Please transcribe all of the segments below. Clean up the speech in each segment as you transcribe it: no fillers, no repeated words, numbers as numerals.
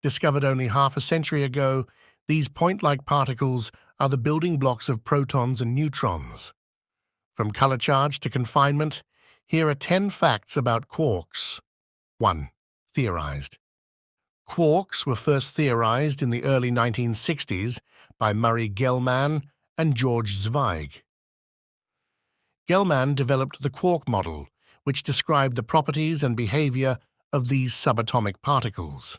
Discovered only half a century ago, these point-like particles are the building blocks of protons and neutrons. From color charge to confinement, here are 10 facts about quarks. 1. Theorized. Quarks were first theorized in the early 1960s by Murray Gell-Mann and George Zweig. Gell-Mann developed the quark model, which described the properties and behavior of these subatomic particles.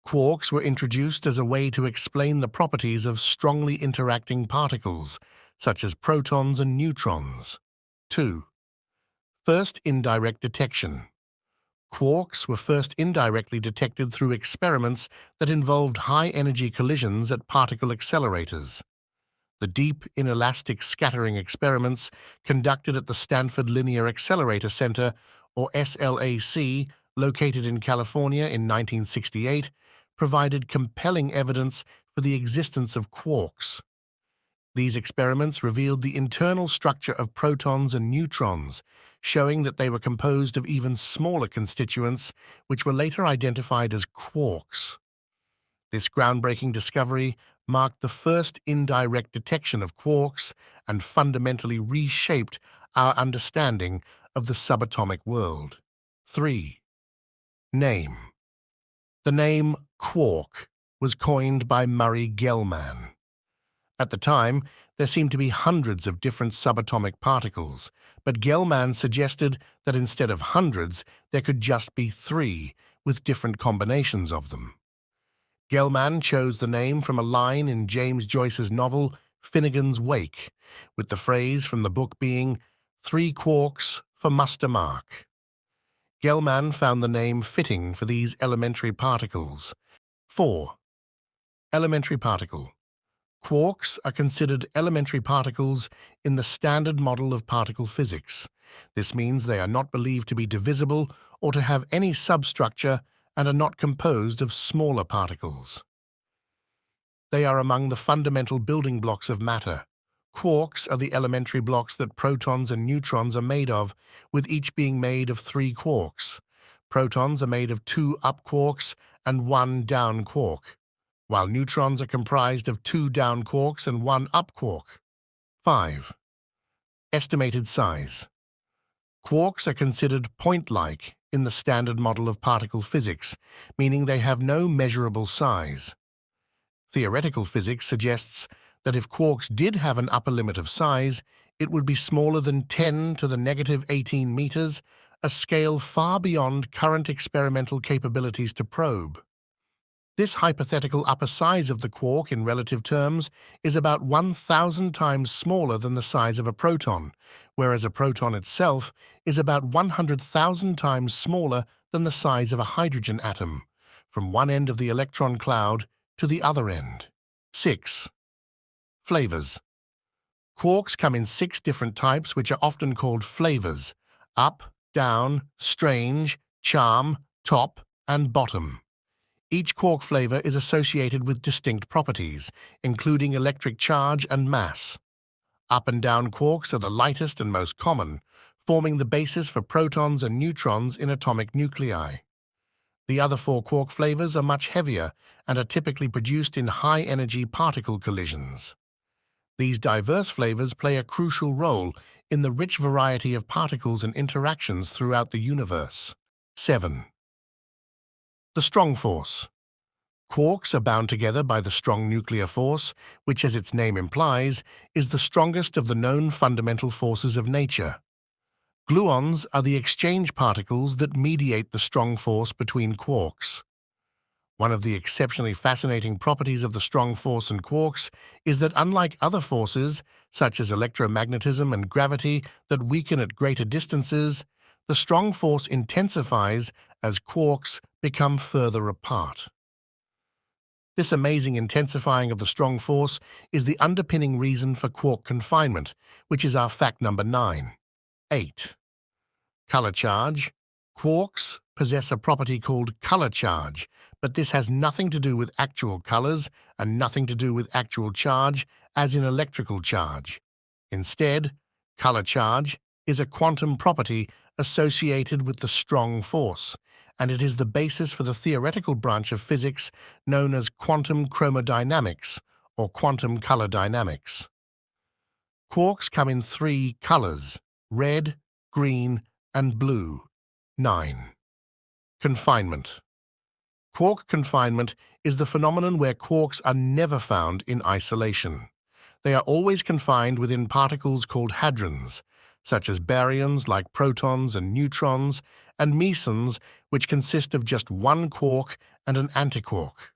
Quarks were introduced as a way to explain the properties of strongly interacting particles, such as protons and neutrons. 2. First indirect detection. Quarks were first indirectly detected through experiments that involved high-energy collisions at particle accelerators. The deep inelastic scattering experiments conducted at the Stanford Linear Accelerator Center, or SLAC, located in California in 1968, provided compelling evidence for the existence of quarks. These experiments revealed the internal structure of protons and neutrons, showing that they were composed of even smaller constituents, which were later identified as quarks. This groundbreaking discovery marked the first indirect detection of quarks and fundamentally reshaped our understanding of the subatomic world. 3. Name. The name quark was coined by Murray Gell-Mann. At the time, there seemed to be hundreds of different subatomic particles, but Gell-Mann suggested that instead of hundreds, there could just be 3, with different combinations of them. Gell-Mann chose the name from a line in James Joyce's novel Finnegan's Wake, with the phrase from the book being, "3 quarks for Muster Mark." Gell-Mann found the name fitting for these elementary particles. 4. Elementary particle. Quarks are considered elementary particles in the standard model of particle physics. This means they are not believed to be divisible or to have any substructure and are not composed of smaller particles. They are among the fundamental building blocks of matter. Quarks are the elementary blocks that protons and neutrons are made of, with each being made of 3 quarks. Protons are made of 2 up quarks and 1 down quark, while neutrons are comprised of 2 down quarks and 1 up quark. 5. Estimated size. Quarks are considered point-like in the standard model of particle physics, meaning they have no measurable size. Theoretical physics suggests that if quarks did have an upper limit of size, it would be smaller than 10 to the negative 18 meters, a scale far beyond current experimental capabilities to probe. This hypothetical upper size of the quark in relative terms is about 1,000 times smaller than the size of a proton, whereas a proton itself is about 100,000 times smaller than the size of a hydrogen atom, from one end of the electron cloud to the other end. 6. Flavors. Quarks come in 6 different types, which are often called flavors: up, down, strange, charm, top, and bottom. Each quark flavor is associated with distinct properties, including electric charge and mass. Up and down quarks are the lightest and most common, forming the basis for protons and neutrons in atomic nuclei. The other 4 quark flavors are much heavier and are typically produced in high-energy particle collisions. These diverse flavors play a crucial role in the rich variety of particles and interactions throughout the universe. 7. The strong force. Quarks are bound together by the strong nuclear force, which, as its name implies, is the strongest of the known fundamental forces of nature. Gluons are the exchange particles that mediate the strong force between quarks. One of the exceptionally fascinating properties of the strong force in quarks is that, unlike other forces, such as electromagnetism and gravity, that weaken at greater distances, the strong force intensifies as quarks become further apart. This amazing intensifying of the strong force is the underpinning reason for quark confinement, which is our fact number 9. 8. Color charge. Quarks possess a property called color charge, but this has nothing to do with actual colors and nothing to do with actual charge, as in electrical charge. Instead, color charge is a quantum property associated with the strong force, and it is the basis for the theoretical branch of physics known as quantum chromodynamics or quantum color dynamics. Quarks come in 3 colors: red, green, and blue. 9. Confinement. Quark confinement is the phenomenon where quarks are never found in isolation. They are always confined within particles called hadrons, such as baryons like protons and neutrons, and mesons, which consist of just one quark and an antiquark.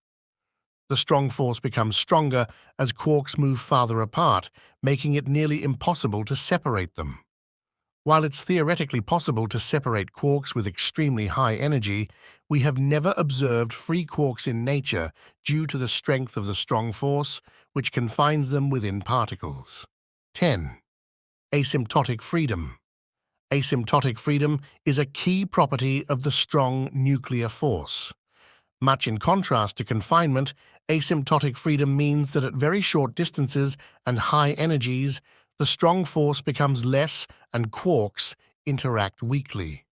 The strong force becomes stronger as quarks move farther apart, making it nearly impossible to separate them. While it's theoretically possible to separate quarks with extremely high energy, we have never observed free quarks in nature due to the strength of the strong force, which confines them within particles. 10. Asymptotic freedom. Asymptotic freedom is a key property of the strong nuclear force. Much in contrast to confinement, asymptotic freedom means that at very short distances and high energies, the strong force becomes less and quarks interact weakly.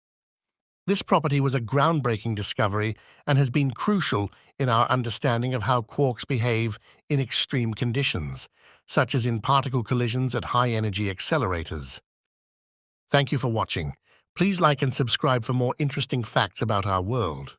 This property was a groundbreaking discovery and has been crucial in our understanding of how quarks behave in extreme conditions, such as in particle collisions at high-energy accelerators. Thank you for watching. Please like and subscribe for more interesting facts about our world.